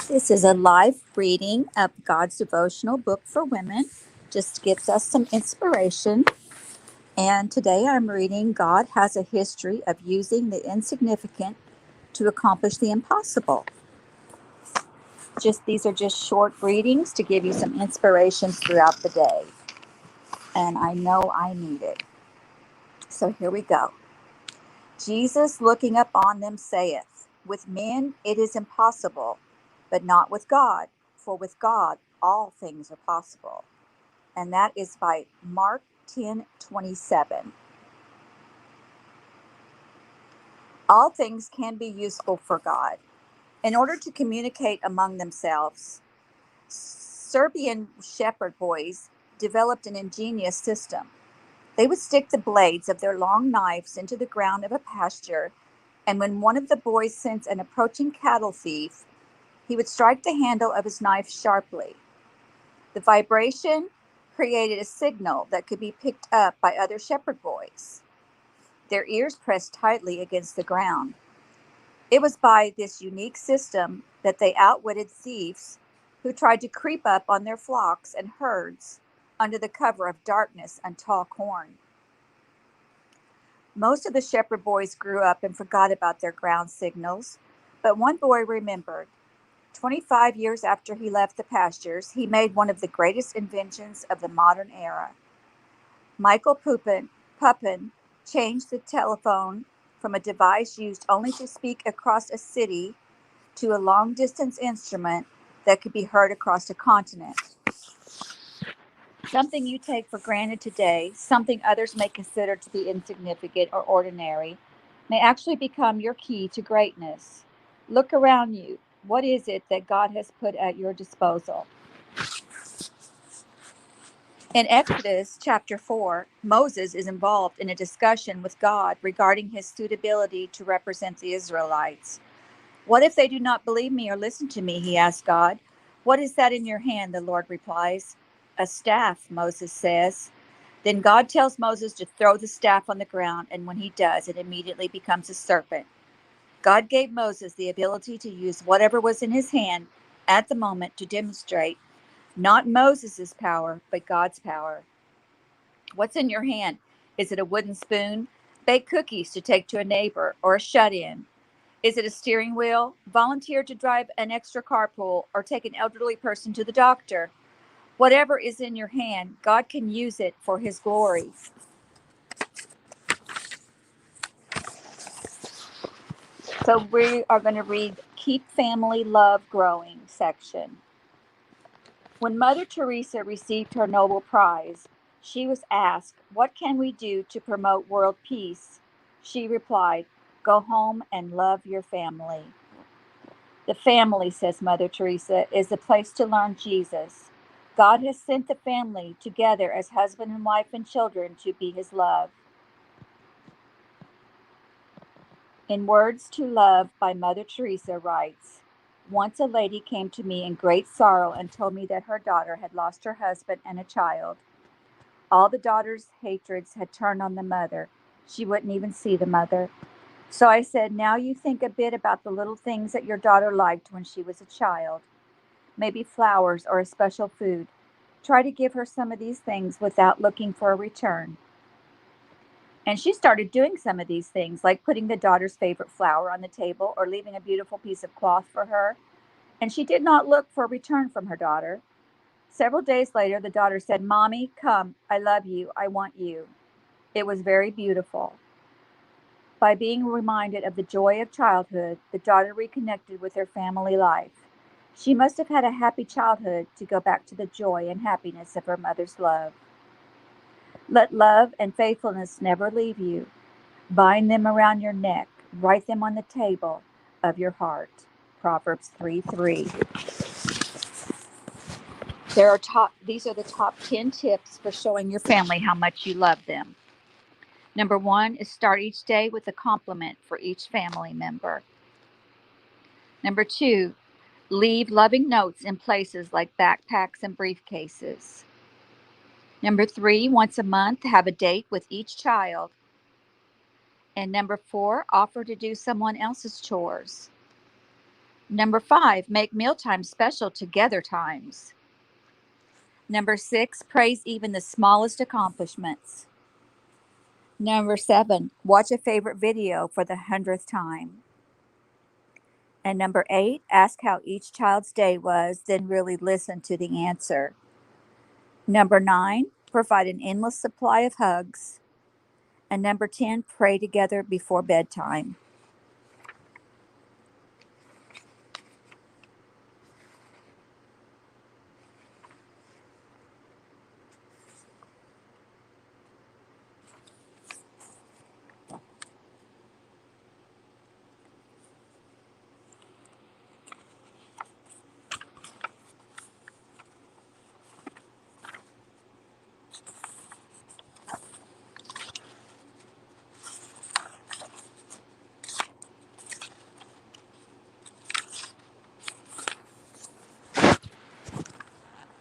This is a live reading of God's Devotional Book for Women. Just gives us some inspiration. And today I'm reading God has a history of using the insignificant to accomplish the impossible. These are just short readings to give you some inspiration throughout the day. And I know I need it. So here we go. Jesus looking up on them saith, with men it is impossible, but not with God, for with God all things are possible. And that is by Mark 10:27. All things can be useful for God. In order to communicate among themselves, Serbian shepherd boys developed an ingenious system. They would stick the blades of their long knives into the ground of a pasture, and when one of the boys sensed an approaching cattle thief, he would strike the handle of his knife sharply. The vibration created a signal that could be picked up by other shepherd boys, their ears pressed tightly against the ground. It was by this unique system that they outwitted thieves who tried to creep up on their flocks and herds under the cover of darkness and tall corn. Most of the shepherd boys grew up and forgot about their ground signals, but one boy remembered. 25 years after he left the pastures, he made one of the greatest inventions of the modern era. Michael Pupin changed the telephone from a device used only to speak across a city to a long-distance instrument that could be heard across a continent. Something you take for granted today, something others may consider to be insignificant or ordinary, may actually become your key to greatness. Look around you. What is it that God has put at your disposal? In Exodus chapter 4, Moses is involved in a discussion with God regarding his suitability to represent the Israelites. What if they do not believe me or listen to me? He asks God. What is that in your hand? The Lord replies. A staff, Moses says. Then God tells Moses to throw the staff on the ground, and when he does, it immediately becomes a serpent. God gave Moses the ability to use whatever was in his hand at the moment to demonstrate not Moses' power, but God's power. What's in your hand? Is it a wooden spoon? Bake cookies to take to a neighbor or a shut-in? Is it a steering wheel? Volunteer to drive an extra carpool or take an elderly person to the doctor? Whatever is in your hand, God can use it for his glory. So we are going to read Keep Family Love Growing section. When Mother Teresa received her Nobel Prize, she was asked, "What can we do to promote world peace?" She replied, "Go home and love your family." The family, says Mother Teresa, is the place to learn Jesus. God has sent the family together as husband and wife and children to be his love. In Words to Love by Mother Teresa writes, once a lady came to me in great sorrow and told me that her daughter had lost her husband and a child. All the daughter's hatreds had turned on the mother. She wouldn't even see the mother. So I said, now you think a bit about the little things that your daughter liked when she was a child. Maybe flowers or a special food. Try to give her some of these things without looking for a return. And she started doing some of these things, like putting the daughter's favorite flower on the table or leaving a beautiful piece of cloth for her. And she did not look for a return from her daughter. Several days later, the daughter said, "Mommy, come, I love you, I want you." It was very beautiful. By being reminded of the joy of childhood, the daughter reconnected with her family life. She must have had a happy childhood to go back to the joy and happiness of her mother's love. Let love and faithfulness never leave you. Bind them around your neck. Write them on the table of your heart. Proverbs 3:3. These are the top 10 tips for showing your family how much you love them. Number 1 is start each day with a compliment for each family member. Number 2, leave loving notes in places like backpacks and briefcases. Number 3, once a month, have a date with each child. And number 4, offer to do someone else's chores. Number 5, make mealtime special together times. Number 6, praise even the smallest accomplishments. Number 7, watch a favorite video for the 100th time. And number 8, ask how each child's day was, then really listen to the answer. Number 9, provide an endless supply of hugs. And number 10, pray together before bedtime.